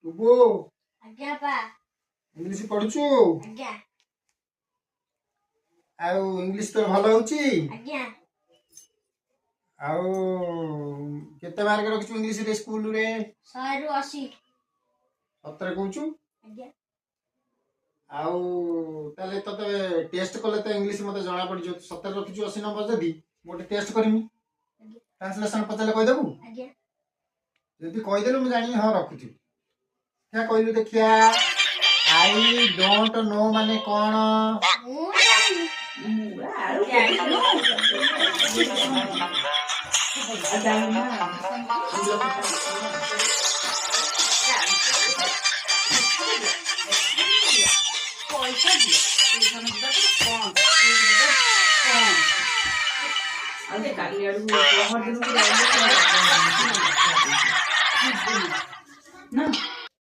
टुबो आज्ञा पा इंग्लिश पढुछु आज्ञा आउ इंग्लिश तो भलो होची आज्ञा आउ केते मार्क रखछु इंग्लिश रे स्कूल रे 100 रु 80 17 कहूछु आज्ञा आउ ताले तते टेस्ट कले तो इंग्लिश मते जणा पड़ जो 17 रखछु 80 नंबर जदी मोटे टेस्ट करमी ट्रांसलेशन पचले कहि देबू आज्ञा जदी कहि देलु म जानि हां रखुथि क्या कहलु देखिया आई डोंट नो माने कोन ना